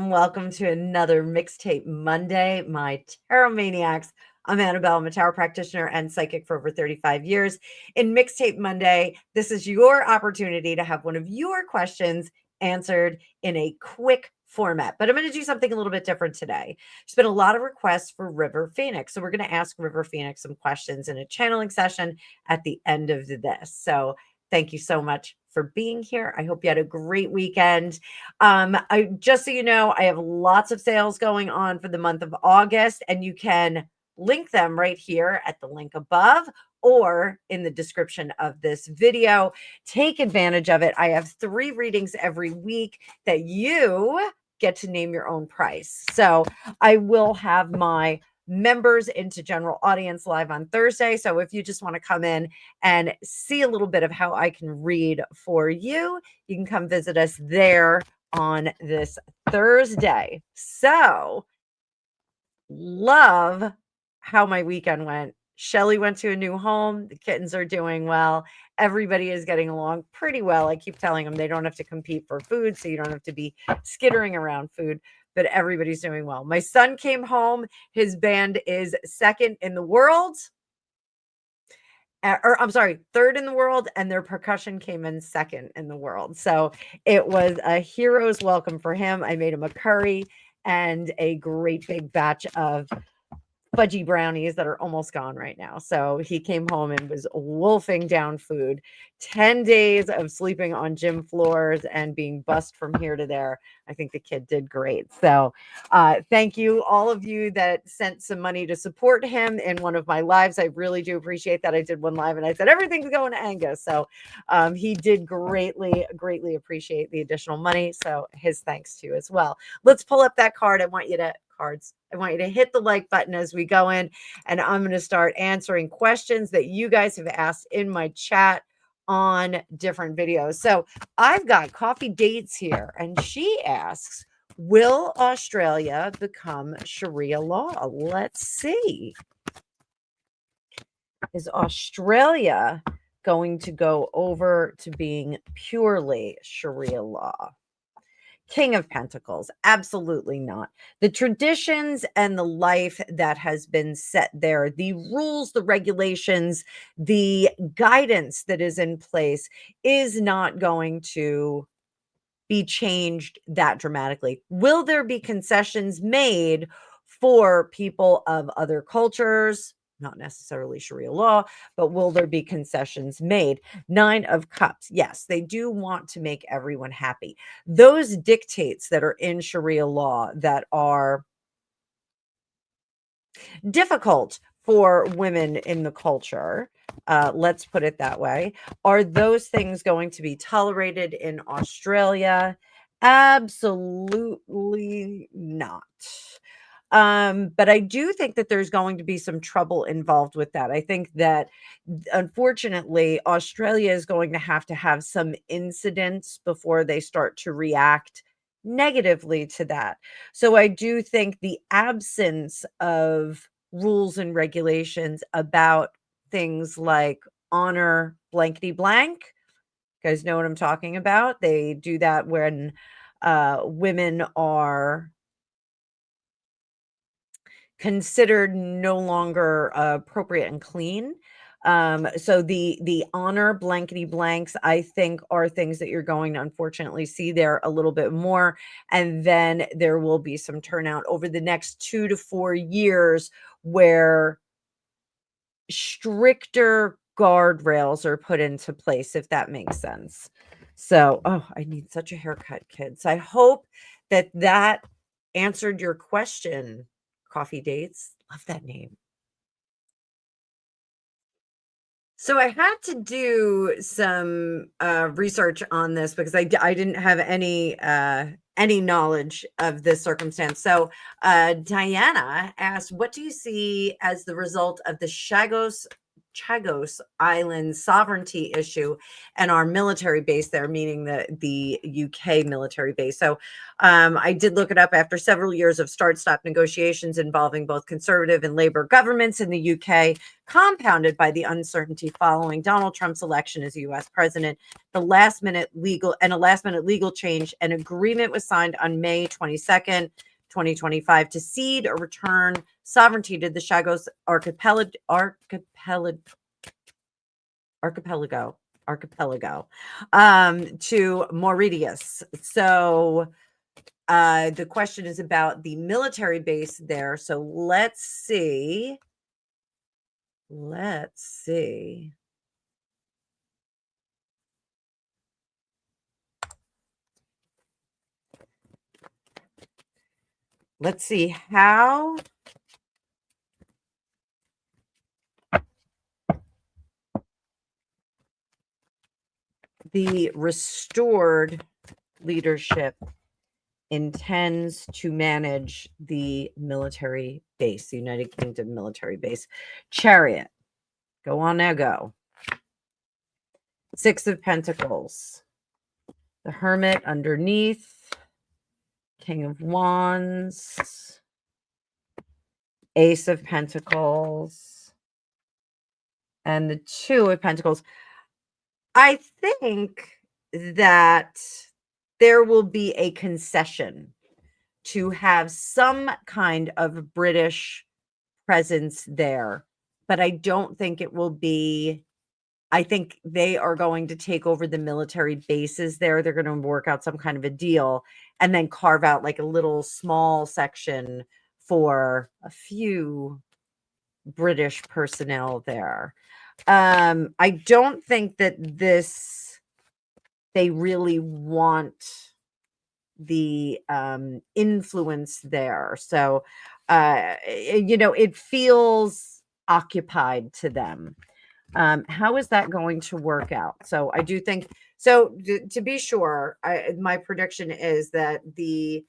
Welcome to another Mixtape Monday, my tarot maniacs. I'm Annabelle. I'm a tarot practitioner and psychic for over 35 years. In Mixtape Monday, this is your opportunity to have one of your questions answered in a quick format. But I'm going to do something a little bit different today. There's been a lot of requests for River Phoenix. So we're going to ask River Phoenix some questions in a channeling session at the end of this. So thank you so much for being here. I hope you had a great weekend. Just so you know, I have lots of sales going on for the month of August, and you can link them right here at the link above or in the description of this video. Take advantage of it. I have 3 readings every week that you get to name your own price. So I will have my members into general audience live on Thursday. So if you just want to come in and see a little bit of how I can read for you, you can come visit us there on this Thursday. So love how my weekend went. Shelly went to a new home. The kittens are doing well. Everybody is getting along pretty well. I keep telling them they don't have to compete for food, so you don't have to be skittering around food, but everybody's doing well. My son came home. His band is second in the world. Or I'm sorry, third in the world, and their percussion came in second in the world. So it was a hero's welcome for him. I made him a curry and a great big batch of fudgy brownies that are almost gone right now. So he came home and was wolfing down food. 10 days of sleeping on gym floors and being bussed from here to there. I think the kid did great. So thank you, all of you that sent some money to support him in one of my lives. I really do appreciate that. I did one live and I said, everything's going to Angus. So he did greatly appreciate the additional money. So his thanks to you as well. Let's pull up that card. I want you to hit the like button as we go in, and I'm going to start answering questions that you guys have asked in my chat on different videos. So I've got Coffee Dates here, and she asks, will Australia become Sharia law? Let's see. Is Australia going to go over to being purely Sharia law? King of Pentacles, absolutely not. The traditions and the life that has been set there, the rules, the regulations, the guidance that is in place is not going to be changed that dramatically. Will there be concessions made for people of other cultures? Not necessarily Sharia law, but will there be concessions made? 9 of Cups. Yes, they do want to make everyone happy. Those dictates that are in Sharia law that are difficult for women in the culture, let's put it that way, are those things going to be tolerated in Australia? Absolutely not. But I do think that there's going to be some trouble involved with that. I think that unfortunately, Australia is going to have some incidents before they start to react negatively to that. So I do think the absence of rules and regulations about things like honor blankety blank. You guys know what I'm talking about? They do that when women are considered no longer appropriate and clean. So the honor blankety blanks, I think, are things that you're going to unfortunately see there a little bit more. And then there will be some turnout over the next 2 to 4 years where stricter guardrails are put into place, if that makes sense. So, oh, I need such a haircut, kids. I hope that answered your question. Coffee Dates. Love that name. So I had to do some research on this because I didn't have any knowledge of this circumstance. So Diana asked, what do you see as the result of the Chagos Chagos Island sovereignty issue and our military base there, meaning the UK military base. So I did look it up. After several years of start-stop negotiations involving both Conservative and Labour governments in the UK, compounded by the uncertainty following Donald Trump's election as US president, a last minute legal change, an agreement was signed on May 22nd, 2025 to cede or return sovereignty to the Chagos archipelago to Mauritius. So the question is about the military base there. So let's see. Let's see how the restored leadership intends to manage the military base, the United Kingdom military base. Chariot. Go on now, go. Six of Pentacles. The Hermit underneath. King of Wands. Ace of Pentacles. And the Two of Pentacles. I think that there will be a concession to have some kind of British presence there, but I don't think it will be. I think they are going to take over the military bases there. They're going to work out some kind of a deal and then carve out like a little small section for a few British personnel there. I don't think that they really want the influence there. So, it feels occupied to them. How is that going to work out? So I do think so. To be sure, my prediction is that the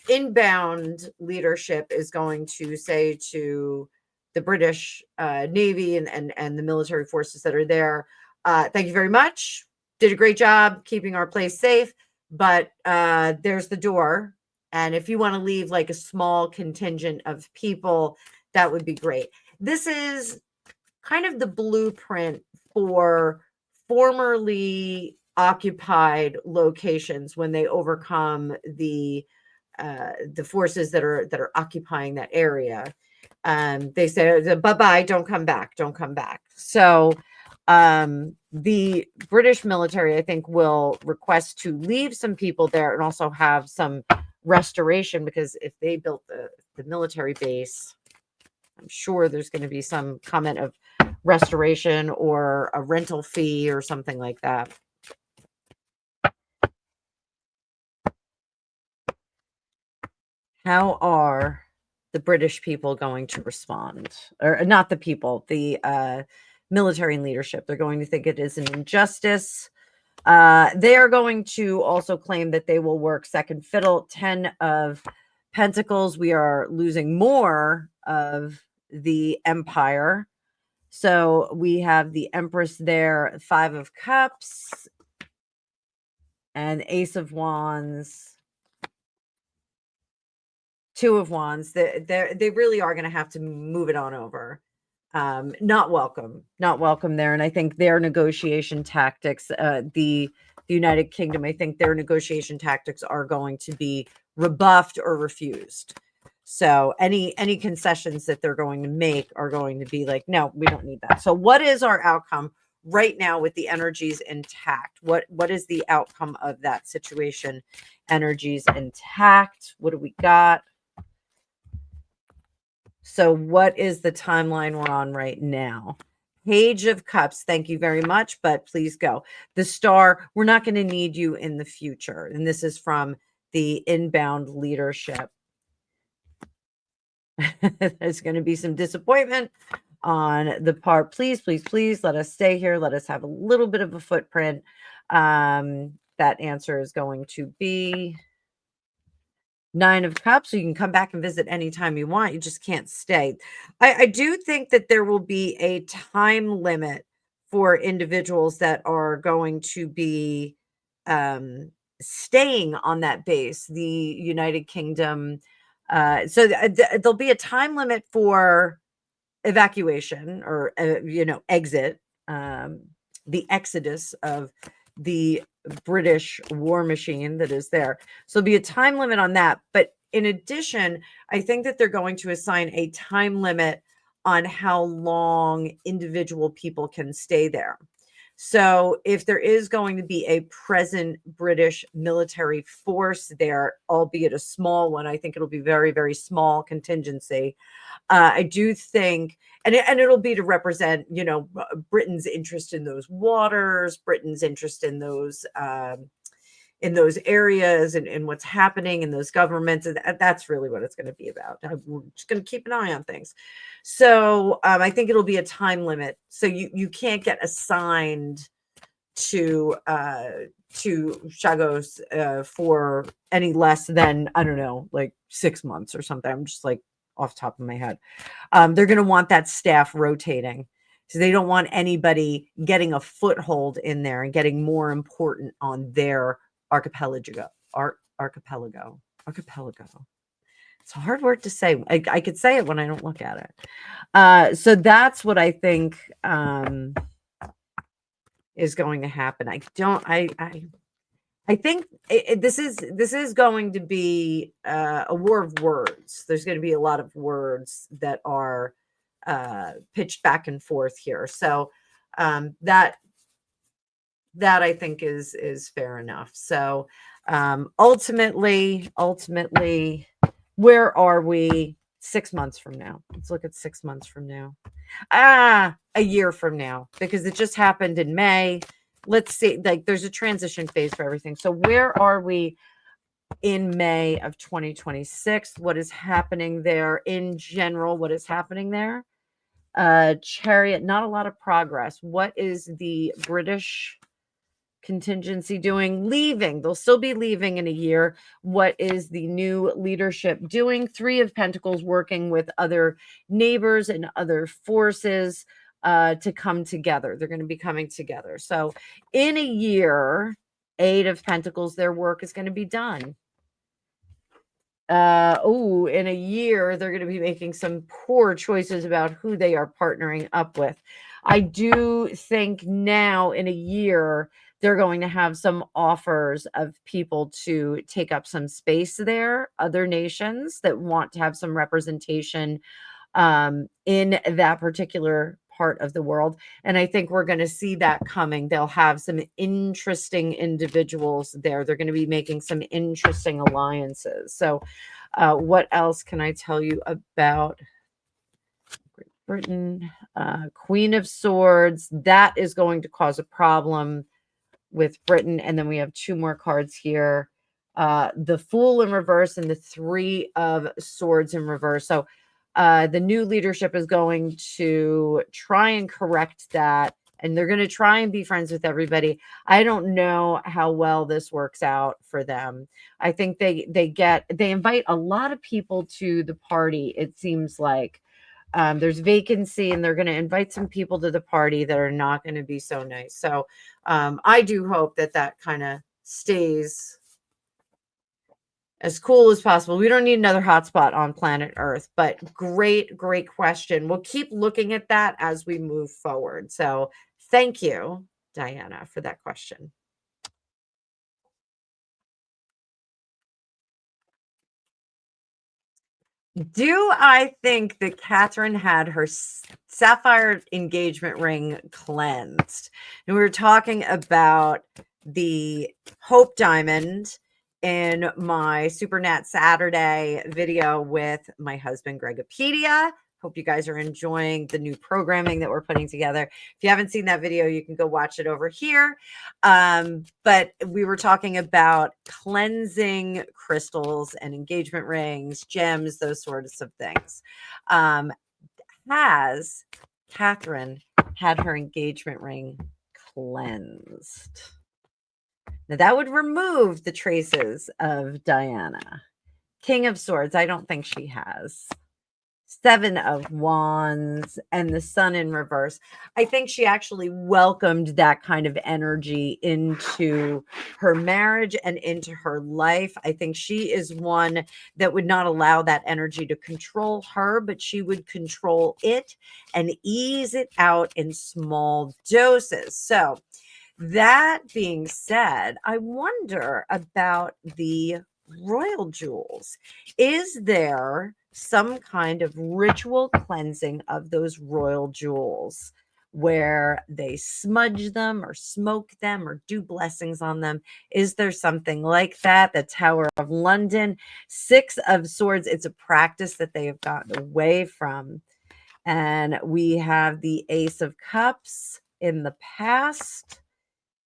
inbound leadership is going to say to the British Navy and the military forces that are there, thank you very much. Did a great job keeping our place safe, but there's the door. And if you want to leave like a small contingent of people, that would be great. This is kind of the blueprint for formerly occupied locations when they overcome the forces that are occupying that area. They say, bye-bye, don't come back. So the British military, I think, will request to leave some people there and also have some restoration, because if they built the military base, I'm sure there's going to be some comment of restoration or a rental fee or something like that. How are the British people going to respond? Or not the people, the military and leadership. They're going to think it is an injustice. They are going to also claim that they will work second fiddle. 10 of Pentacles. We are losing more of the empire. So we have the Empress there, 5 of Cups, and Ace of Wands, 2 of Wands. They really are going to have to move it on over. Not welcome there. And I think their negotiation tactics, the United Kingdom, I think their negotiation tactics are going to be rebuffed or refused. So any concessions that they're going to make are going to be like, no, we don't need that. So what is our outcome right now with the energies intact? What is the outcome of that situation? Energies intact. What do we got? So what is the timeline we're on right now? Page of Cups, thank you very much, but please go. The Star, we're not going to need you in the future. And this is from the inbound leadership. There's going to be some disappointment on the part. Please, please, please let us stay here. Let us have a little bit of a footprint. That answer is going to be Nine of Cups, so you can come back and visit anytime you want. You just can't stay. I do think that there will be a time limit for individuals that are going to be um, staying on that base, the United Kingdom. There'll be a time limit for evacuation or exit, um, the exodus of the British war machine that is there. So there'll be a time limit on that. But in addition, I think that they're going to assign a time limit on how long individual people can stay there. So if there is going to be a present British military force there, albeit a small one, I think it'll be very, very small contingency. I do think, and it'll be to represent, Britain's interest in those waters, Britain's interest in those areas, and what's happening in those governments, and that's really what it's going to be about. We're just going to keep an eye on things. So I think it'll be a time limit. So you can't get assigned to Chagos for any less than, I don't know, like 6 months or something. I'm just like off the top of my head. They're going to want that staff rotating. So they don't want anybody getting a foothold in there and getting more important on their archipelago. Archipelago. It's a hard word to say. I could say it when I don't look at it. So that's what I think is going to happen. I think this is going to be a war of words. There's going to be a lot of words that are pitched back and forth here. So that I think is fair enough. So ultimately, where are we 6 months from now? Let's look at 6 months from now. A year from now, because it just happened in May. Let's see, like there's a transition phase for everything. So where are we in May of 2026? What is happening there in general? What is happening there? Chariot, not a lot of progress. What is the British contingency doing? Leaving. They'll still be leaving in a year. What is the new leadership doing? Three of Pentacles, working with other neighbors and other forces to come together. They're going to be coming together. So in a year, Eight of Pentacles, their work is going to be done. In a year, they're going to be making some poor choices about who they are partnering up with. I do think now in a year, they're going to have some offers of people to take up some space there, other nations that want to have some representation in that particular part of the world. And I think we're going to see that coming. They'll have some interesting individuals there. They're going to be making some interesting alliances. So what else can I tell you about Great Britain? Queen of Swords. That is going to cause a problem with Britain. And then we have two more cards here. The Fool in reverse and the Three of Swords in reverse. So the new leadership is going to try and correct that, and they're going to try and be friends with everybody. I don't know how well this works out for them. I think they invite a lot of people to the party. It seems like there's vacancy, and they're going to invite some people to the party that are not going to be so nice. So I do hope that kind of stays as cool as possible. We don't need another hotspot on planet Earth, but great question. We'll keep looking at that as we move forward. So thank you, Diana, for that question. Do I think that Catherine had her sapphire engagement ring cleansed? And we were talking about the Hope Diamond in my Super Nat Saturday video with my husband, Gregopedia. Hope you guys are enjoying the new programming that we're putting together. If you haven't seen that video, you can go watch it over here. But we were talking about cleansing crystals and engagement rings, gems, those sorts of things. Has Catherine had her engagement ring cleansed? Now that would remove the traces of Diana. King of Swords, I don't think she has. Seven of Wands and the Sun in reverse. I think she actually welcomed that kind of energy into her marriage and into her life. I think she is one that would not allow that energy to control her, but she would control it and ease it out in small doses. So, that being said, I wonder about the royal jewels. Is there some kind of ritual cleansing of those royal jewels where they smudge them or smoke them or do blessings on them? Is there something like that? The Tower of London, Six of Swords, it's a practice that they have gotten away from. And we have the Ace of Cups in the past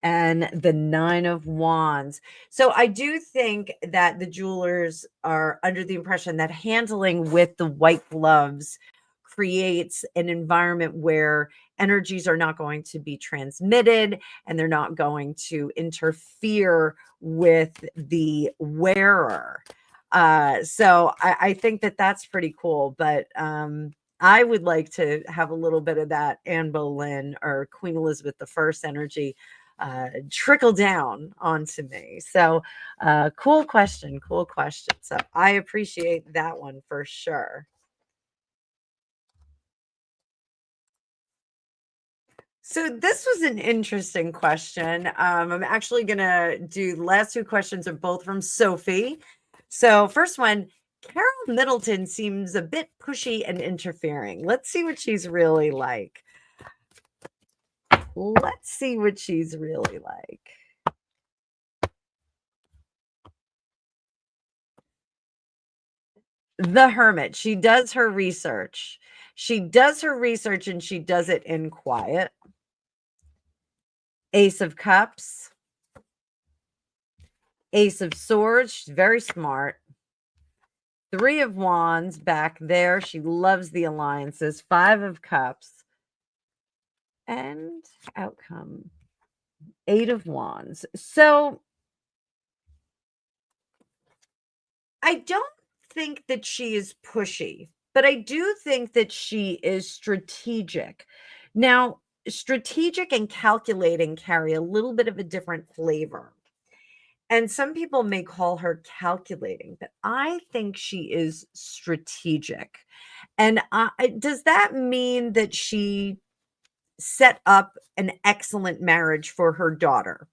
and the Nine of Wands. So I do think that the jewelers are under the impression that handling with the white gloves creates an environment where energies are not going to be transmitted and they're not going to interfere with the wearer. So I think that that's pretty cool. But I would like to have a little bit of that Anne Boleyn or Queen Elizabeth I energy trickle down onto me. So, cool question. Cool question. So, I appreciate that one for sure. So, this was an interesting question. I'm actually going to do the last two questions are both from Sophie. So, first one, Carol Middleton seems a bit pushy and interfering. Let's see what she's really like. Let's see what she's really like. The Hermit. She does her research. She does her research and she does it in quiet. Ace of Cups. Ace of Swords. She's very smart. Three of Wands back there. She loves the alliances. Five of Cups. And outcome. Eight of Wands. So I don't think that she is pushy, but I do think that she is strategic. Now, strategic and calculating carry a little bit of a different flavor. And some people may call her calculating, but I think she is strategic. And does that mean that she set up an excellent marriage for her daughter?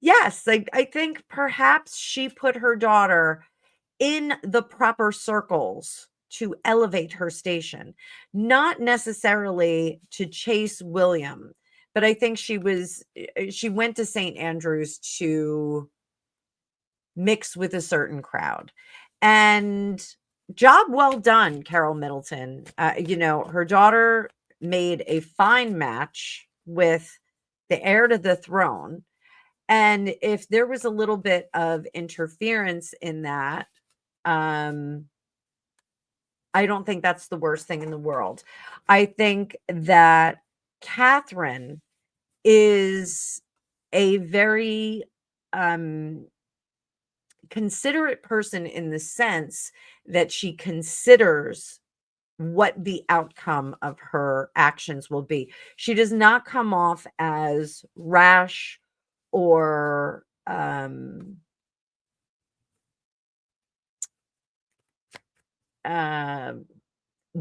Yes, I think perhaps she put her daughter in the proper circles to elevate her station, not necessarily to chase William, but I think she went to St. Andrews to mix with a certain crowd. And job well done, Carol Middleton. Her daughter made a fine match with the heir to the throne. And if there was a little bit of interference in that, um, I don't think that's the worst thing in the world. I think that Catherine is a very considerate person in the sense that she considers what the outcome of her actions will be. She does not come off as rash or uh,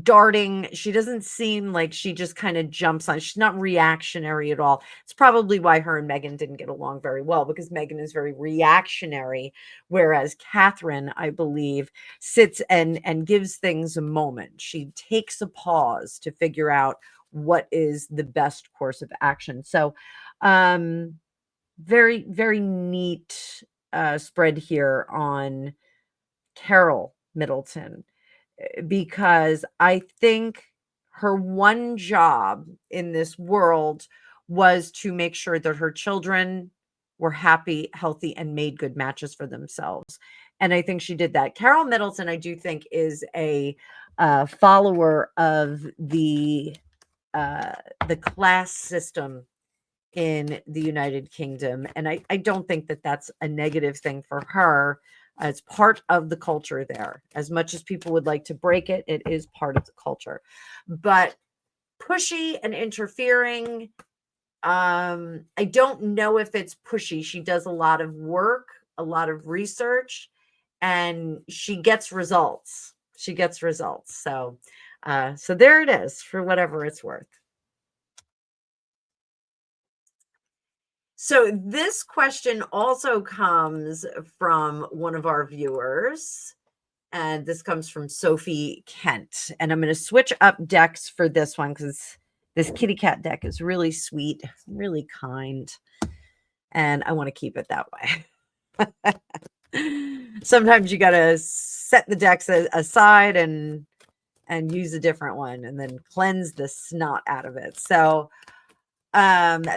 darting. She doesn't seem like she just kind of jumps on. She's not reactionary at all. It's probably why her and Meghan didn't get along very well, because Meghan is very reactionary, whereas Catherine, I believe, sits and gives things a moment. She takes a pause to figure out what is the best course of action. So, very, very neat spread here on Carol Middleton, because I think her one job in this world was to make sure that her children were happy, healthy, and made good matches for themselves. And I think she did that. Carol Middleton, I do think, is a follower of the class system in the United Kingdom. And I don't think that that's a negative thing for her. It's part of the culture there. As much as people would like to break it, it is part of the culture. But pushy and interfering, I don't know if it's pushy. She does a lot of work, a lot of research, and she gets results. She gets results. So there it is for whatever it's worth. So this question also comes from one of our viewers, and this comes from Sophie Kent. And I'm going to switch up decks for this one because this kitty cat deck is really sweet, really kind, and I want to keep it that way. Sometimes you got to set the decks aside and use a different one and then cleanse the snot out of it. So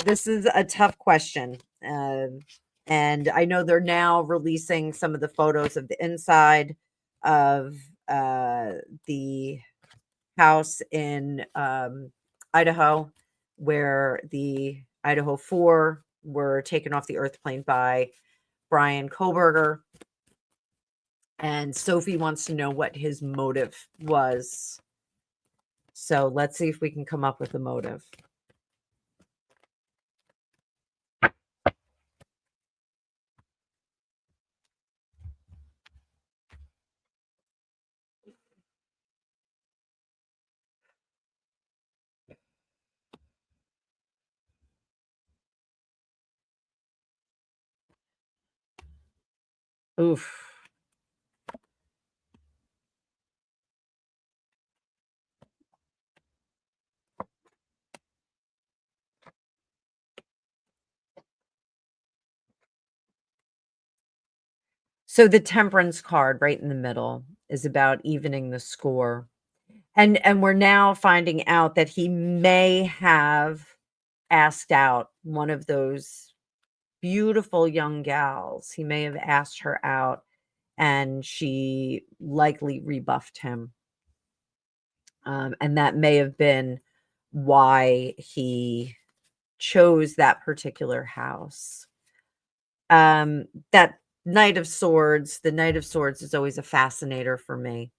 this is a tough question. And I know they're now releasing some of the photos of the inside of the house in Idaho, where the Idaho 4 were taken off the earth plane by Brian Koberger. And Sophie wants to know what his motive was. So let's see if we can come up with a motive. Oof. So the temperance card right in the middle is about evening the score. And we're now finding out that he may have asked out one of those beautiful young gals. He may have asked her out and she likely rebuffed him. And that may have been why he chose that particular house. That Knight of Swords, the Knight of Swords is always a fascinator for me.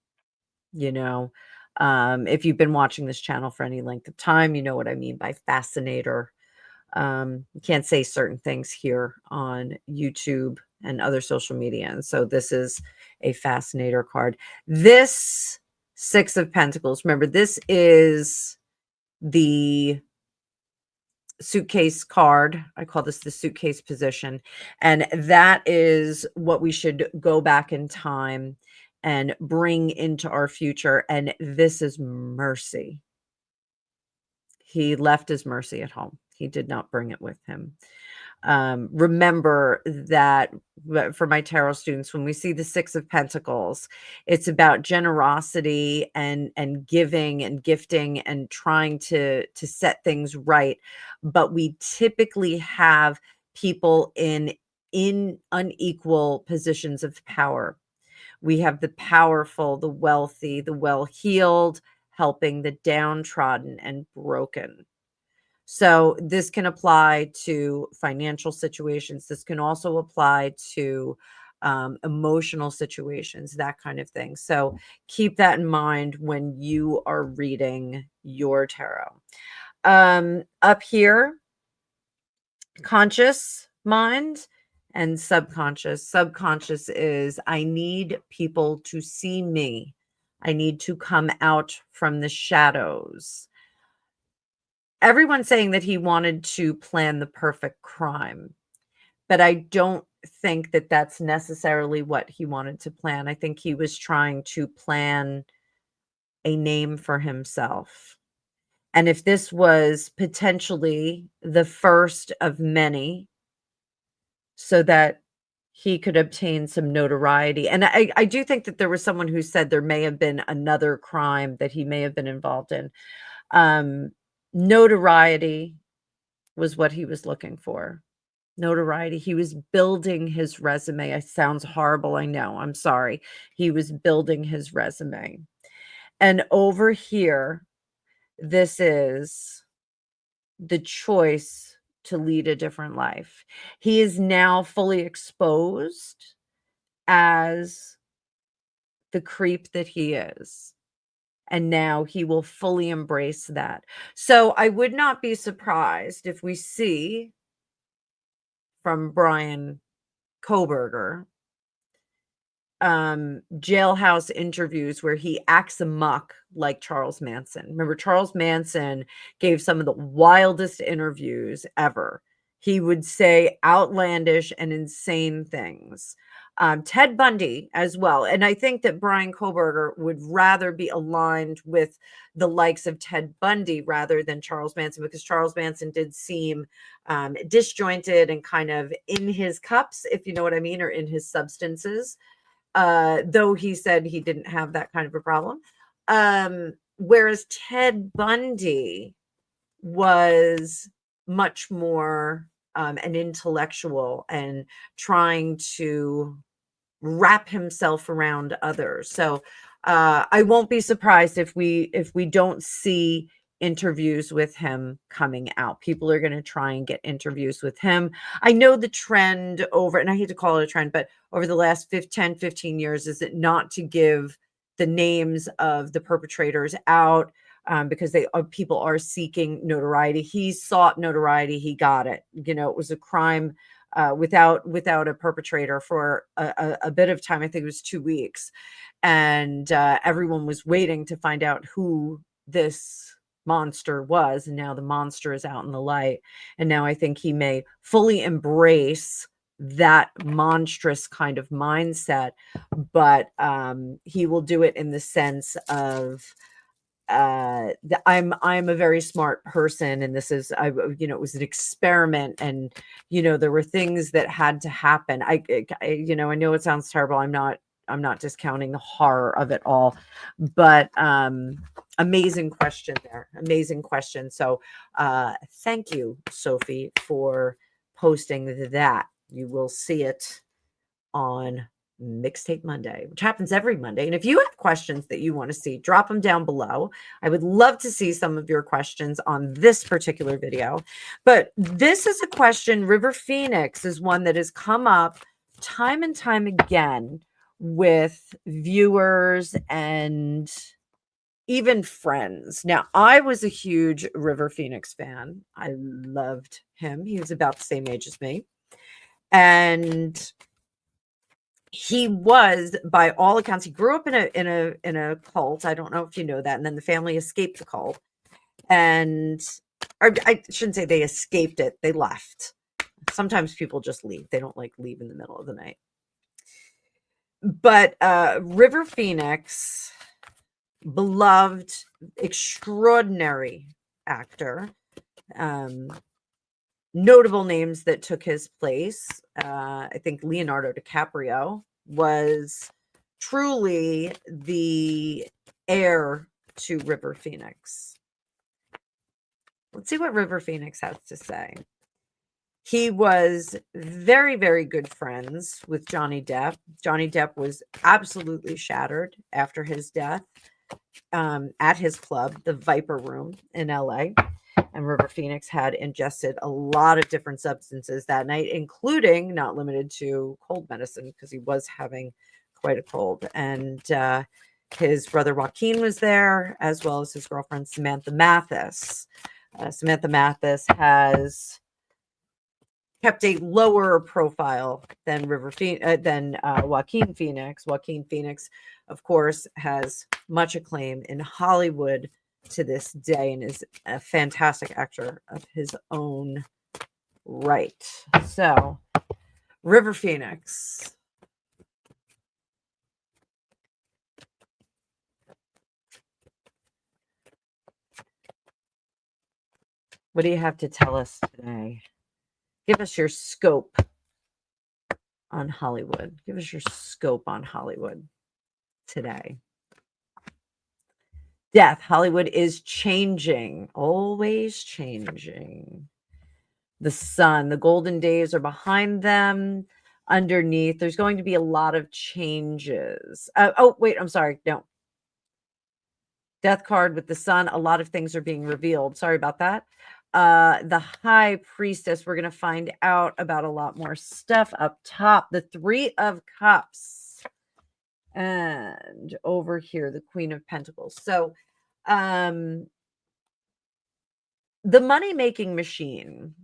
You know, if you've been watching this channel for any length of time, you know what I mean by fascinator. You can't say certain things here on YouTube and other social media. And so this is a fascinator card. This Six of Pentacles, remember, this is the suitcase card. I call this the suitcase position. And that is what we should go back in time and bring into our future. And this is mercy. He left his mercy at home. He did not bring it with him. Remember that for my tarot students, when we see the Six of Pentacles, it's about generosity and giving and gifting and trying to set things right. But we typically have people in unequal positions of power. We have the powerful, the wealthy, the well-heeled, helping the downtrodden and broken. So this can apply to financial situations. This can also apply to emotional situations, that kind of thing. So keep that in mind when you are reading your tarot. Up here, conscious mind and subconscious. Subconscious is, I need people to see me. I need to come out from the shadows. Everyone's saying that he wanted to plan the perfect crime, but I don't think that that's necessarily what he wanted to plan. I think he was trying to plan a name for himself. And if this was potentially the first of many, so that he could obtain some notoriety. And I do think that there was someone who said there may have been another crime that he may have been involved in. Notoriety was what he was looking for. Notoriety. He was building his resume. It sounds horrible, I know. I'm sorry. He was building his resume. And over here, this is the choice to lead a different life. He is now fully exposed as the creep that he is. And now he will fully embrace that. So I would not be surprised if we see from Brian Koberger jailhouse interviews where he acts amok like Charles Manson. Remember, Charles Manson gave some of the wildest interviews ever. He would say outlandish and insane things. Ted Bundy as well. And I think that Brian Koberger would rather be aligned with the likes of Ted Bundy rather than Charles Manson, because Charles Manson did seem disjointed and kind of in his cups, if you know what I mean, or in his substances, though he said he didn't have that kind of a problem. Whereas Ted Bundy was much more an intellectual and trying to wrap himself around others. So I won't be surprised if we don't see interviews with him coming out. People are going to try and get interviews with him. I know the trend over, and I hate to call it a trend, but over the last 10, 15 years, is it not to give the names of the perpetrators out because people are seeking notoriety. He sought notoriety. He got it. You know, it was a crime without a perpetrator for a bit of time. I think it was 2 weeks, and everyone was waiting to find out who this monster was, and now the monster is out in the light, and now I think he may fully embrace that monstrous kind of mindset, but he will do it in the sense of I'm a very smart person, and this is, it was an experiment, and there were things that had to happen. I know it sounds terrible. I'm not discounting the horror of it all, but amazing question there. Amazing question. So thank you, Sophie, for posting that. You will see it on Mixtape Monday, which happens every Monday. And if you have questions that you want to see, drop them down below. I would love to see some of your questions on this particular video. But this is a question, River Phoenix is one that has come up time and time again with viewers and even friends. Now, I was a huge River Phoenix fan. I loved him. He was about the same age as me. And he was, by all accounts, he grew up in a cult. I don't know if you know that. And then the family escaped the cult. And or I shouldn't say they escaped it. They left. Sometimes people just leave. They don't leave in the middle of the night. But River Phoenix, beloved, extraordinary actor. Notable names that took his place. I think Leonardo DiCaprio was truly the heir to River Phoenix. Let's see what River Phoenix has to say. He was very, very good friends with Johnny Depp. Johnny Depp was absolutely shattered after his death at his club, the Viper Room in LA. And River Phoenix had ingested a lot of different substances that night, including, not limited to, cold medicine, because he was having quite a cold. And his brother Joaquin was there, as well as his girlfriend Samantha Mathis. Samantha Mathis has kept a lower profile than Joaquin Phoenix. Joaquin Phoenix, of course, has much acclaim in Hollywood to this day and is a fantastic actor of his own right. So, River Phoenix. What do you have to tell us today? Give us your scope on Hollywood. Give us your scope on Hollywood today. Death. Hollywood is changing, always changing. The sun, the golden days are behind them. Underneath, there's going to be a lot of changes. Oh, wait, I'm sorry. No. Death card with the sun. A lot of things are being revealed. Sorry about that. the high priestess. We're going to find out about a lot more stuff up top. The Three of Cups. And over here, the Queen of Pentacles. So, the money-making machine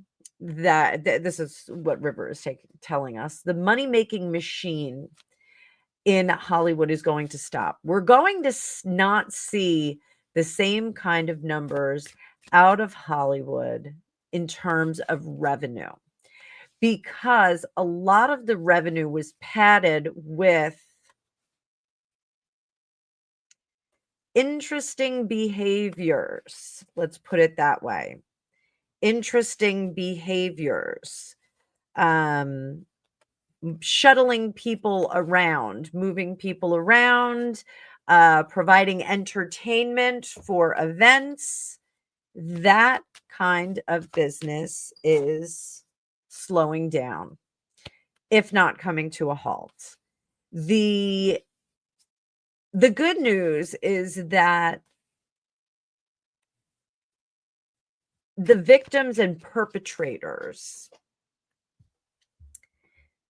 that this is what River is telling us. The money-making machine in Hollywood is going to stop. We're going to not see the same kind of numbers out of Hollywood in terms of revenue, because a lot of the revenue was padded with interesting behaviors. Let's put it that way. Interesting behaviors. Shuttling people around, moving people around, providing entertainment for events. That kind of business is slowing down, if not coming to a halt. The good news is that the victims and perpetrators,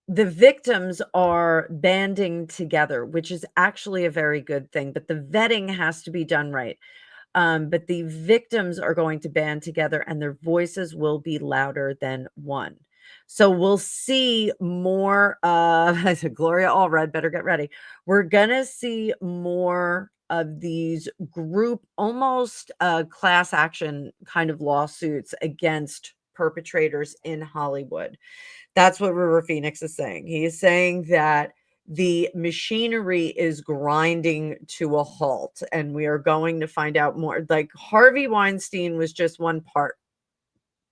the victims are banding together, which is actually a very good thing, but the vetting has to be done right. But the victims are going to band together and their voices will be louder than one. So we'll see more of, I said, Gloria Allred, better get ready. We're going to see more of these group, almost class action kind of lawsuits against perpetrators in Hollywood. That's what River Phoenix is saying. He is saying that the machinery is grinding to a halt, and we are going to find out more. Like Harvey Weinstein was just one part.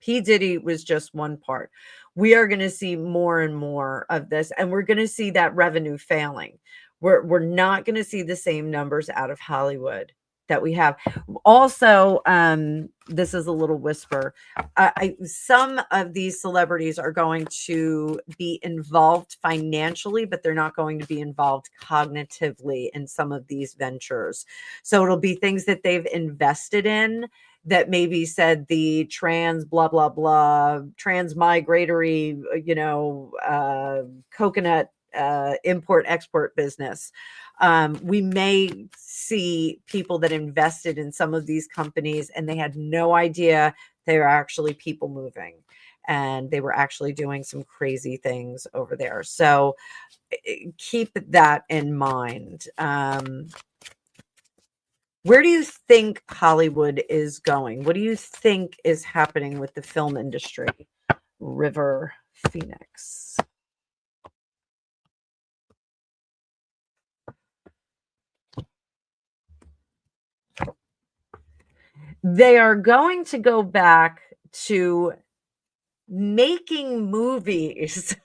P. Diddy was just one part. We are going to see more and more of this, and we're going to see that revenue failing. We're not going to see the same numbers out of Hollywood that we have. Also, this is a little whisper. Some of these celebrities are going to be involved financially, but they're not going to be involved cognitively in some of these ventures. So it'll be things that they've invested in that maybe said the trans blah blah blah transmigratory coconut import export business. We may see people that invested in some of these companies and they had no idea they were actually people moving, and they were actually doing some crazy things over there. So keep that in mind. Where do you think Hollywood is going? What do you think is happening with the film industry? River Phoenix. They are going to go back to making movies.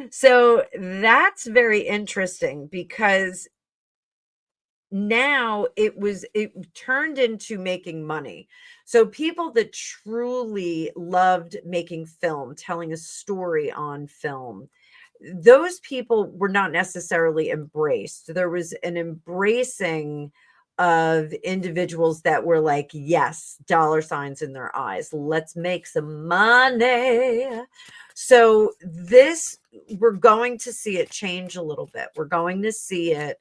So that's very interesting, because now it turned into making money. So people that truly loved making film, telling a story on film, those people were not necessarily embraced. There was an embracing of individuals that were like, yes, dollar signs in their eyes. Let's make some money. So we're going to see it change a little bit. We're going to see it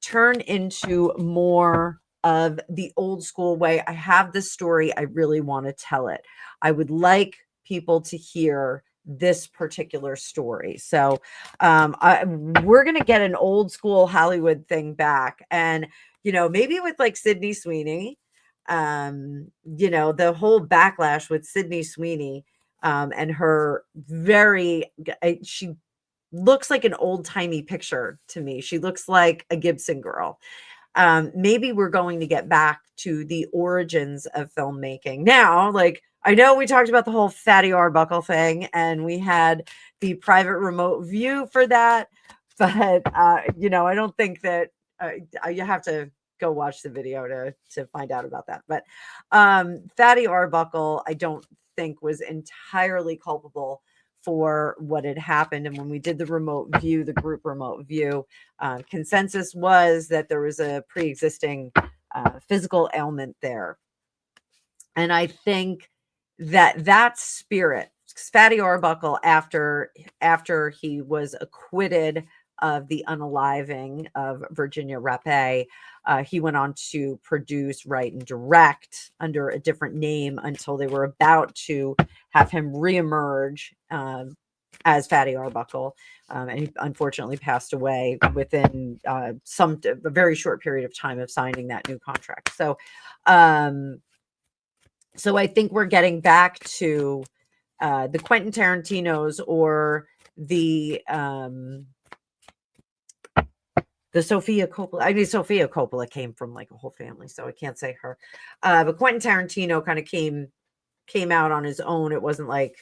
turn into more of the old school way. I have this story. I really want to tell it. I would like people to hear this particular story. So we're going to get an old school Hollywood thing back. And, maybe with like Sydney Sweeney, the whole backlash with Sydney Sweeney and her she looks like an old-timey picture to me. She looks like a Gibson girl. Maybe we're going to get back to the origins of filmmaking. Now, like, I know we talked about the whole Fatty Arbuckle thing, and we had the private remote view for that, but I don't think that you have to go watch the video to find out about that. But Fatty Arbuckle, I don't think was entirely culpable for what had happened. And when we did the group remote view, consensus was that there was a pre-existing physical ailment there. And I think that spirit, Fatty Arbuckle, after he was acquitted of the unaliving of Virginia Rapé, he went on to produce, write, and direct under a different name until they were about to have him reemerge as Fatty Arbuckle. And he unfortunately passed away within a very short period of time of signing that new contract. So I think we're getting back to the Quentin Tarantinos or the Sofia Coppola. I mean, Sofia Coppola came from like a whole family, so I can't say her. But Quentin Tarantino kind of came out on his own. It wasn't like,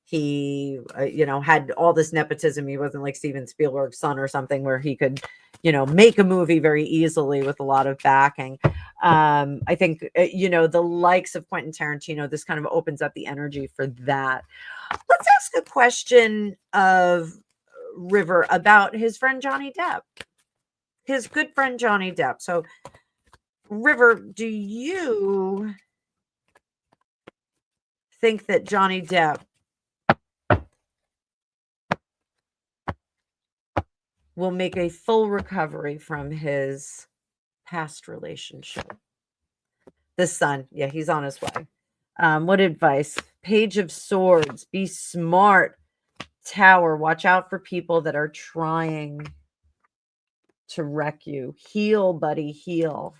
he, had all this nepotism. He wasn't like Steven Spielberg's son or something where he could, make a movie very easily with a lot of backing. I think, the likes of Quentin Tarantino, this kind of opens up the energy for that. Let's ask a question of River about his friend Johnny Depp, his good friend Johnny Depp. So, River, do you think that Johnny Depp will make a full recovery from his past relationship? The son, yeah, he's on his way. What advice? Page of Swords, be smart. Tower, watch out for people that are trying to wreck you. Heal, buddy, heal.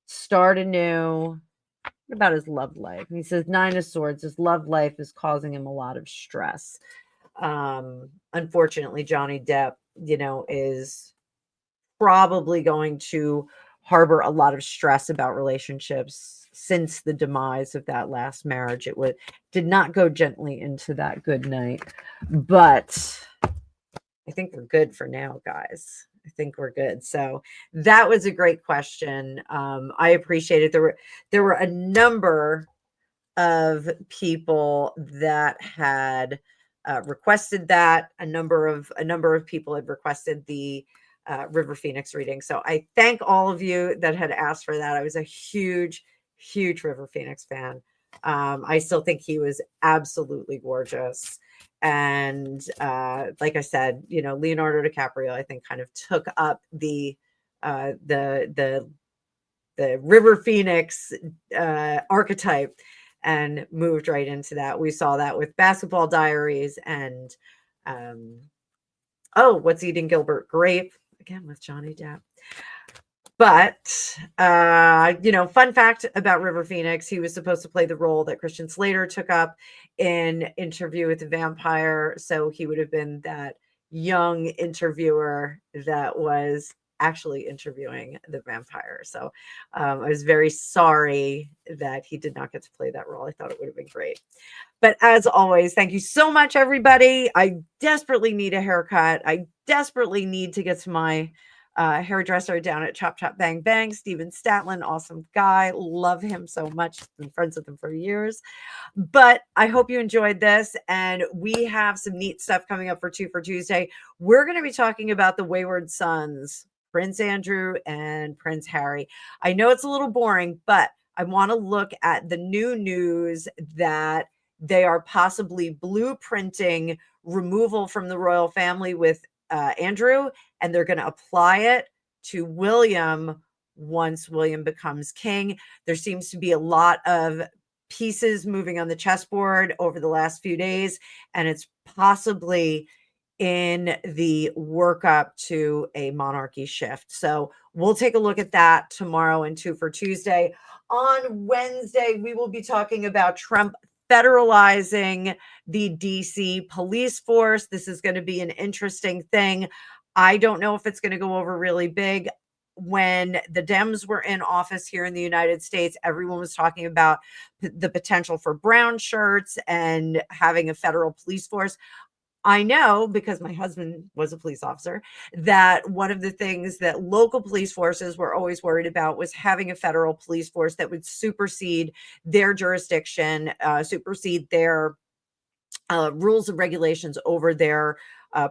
Start anew. What about his love life? He says 9 of Swords, his love life is causing him a lot of stress. Unfortunately, Johnny Depp, is probably going to harbor a lot of stress about relationships since the demise of that last marriage. Did not go gently into that good night, but I think we're good for now, guys. I think we're good. So that was a great question. I appreciate it. There were a number of people that had requested that. A number of people had requested the River Phoenix reading. So I thank all of you that had asked for that. I was a huge River Phoenix fan. I still think he was absolutely gorgeous. And like I said, Leonardo DiCaprio, I think, kind of took up the River Phoenix archetype and moved right into that. We saw that with Basketball Diaries and What's Eating Gilbert Grape, again with Johnny Depp. But, fun fact about River Phoenix, he was supposed to play the role that Christian Slater took up in Interview with the Vampire. So he would have been that young interviewer that was actually interviewing the vampire. So I was very sorry that he did not get to play that role. I thought it would have been great. But as always, thank you so much, everybody. I desperately need a haircut. I desperately need to get to my hairdresser down at Chop Chop Bang Bang. Steven Statlin, awesome guy. Love him so much. Been friends with him for years. But I hope you enjoyed this. And we have some neat stuff coming up for Two for Tuesday. We're going to be talking about the Wayward Sons, Prince Andrew and Prince Harry. I know it's a little boring, but I want to look at the new news that they are possibly blueprinting removal from the royal family with Andrew, and they're going to apply it to William once William becomes king. There seems to be a lot of pieces moving on the chessboard over the last few days, and it's possibly in the workup to a monarchy shift. So we'll take a look at that tomorrow in Two for Tuesday. On Wednesday, we will be talking about Trump federalizing the DC police force. This is going to be an interesting thing. I don't know if it's going to go over really big. When the Dems were in office here in the United States, everyone was talking about the potential for brown shirts and having a federal police force. I know, because my husband was a police officer, that one of the things that local police forces were always worried about was having a federal police force that would supersede their jurisdiction, supersede their rules and regulations over their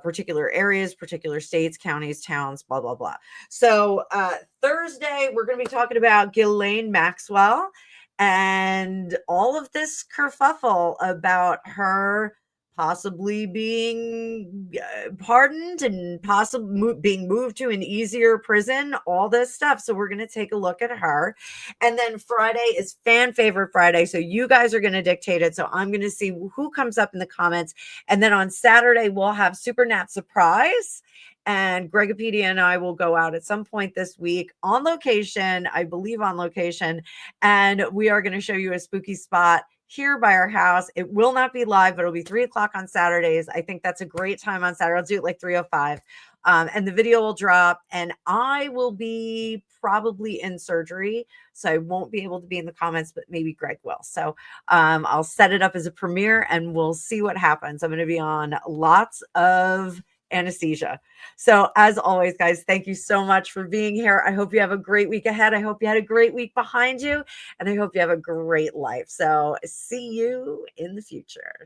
particular areas, particular states, counties, towns, blah, blah, blah. So Thursday, we're going to be talking about Ghislaine Maxwell and all of this kerfuffle about her possibly being pardoned and possibly being moved to an easier prison, all this stuff. So we're going to take a look at her. And then Friday is fan favorite Friday. So you guys are going to dictate it. So I'm going to see who comes up in the comments. And then on Saturday, we'll have Super Nat Surprise. And Gregopedia and I will go out at some point this week on location, I believe on location. And we are going to show you a spooky spot here by our house. It will not be live, but it'll be 3:00 on Saturdays. I think that's a great time on Saturday. I'll do it like 3:05. And the video will drop, and I will be probably in surgery, so I won't be able to be in the comments, but maybe Greg will. So I'll set it up as a premiere, and we'll see what happens. I'm going to be on lots of anesthesia. So as always, guys, thank you so much for being here. I hope you have a great week ahead. I hope you had a great week behind you, and I hope you have a great life. So see you in the future.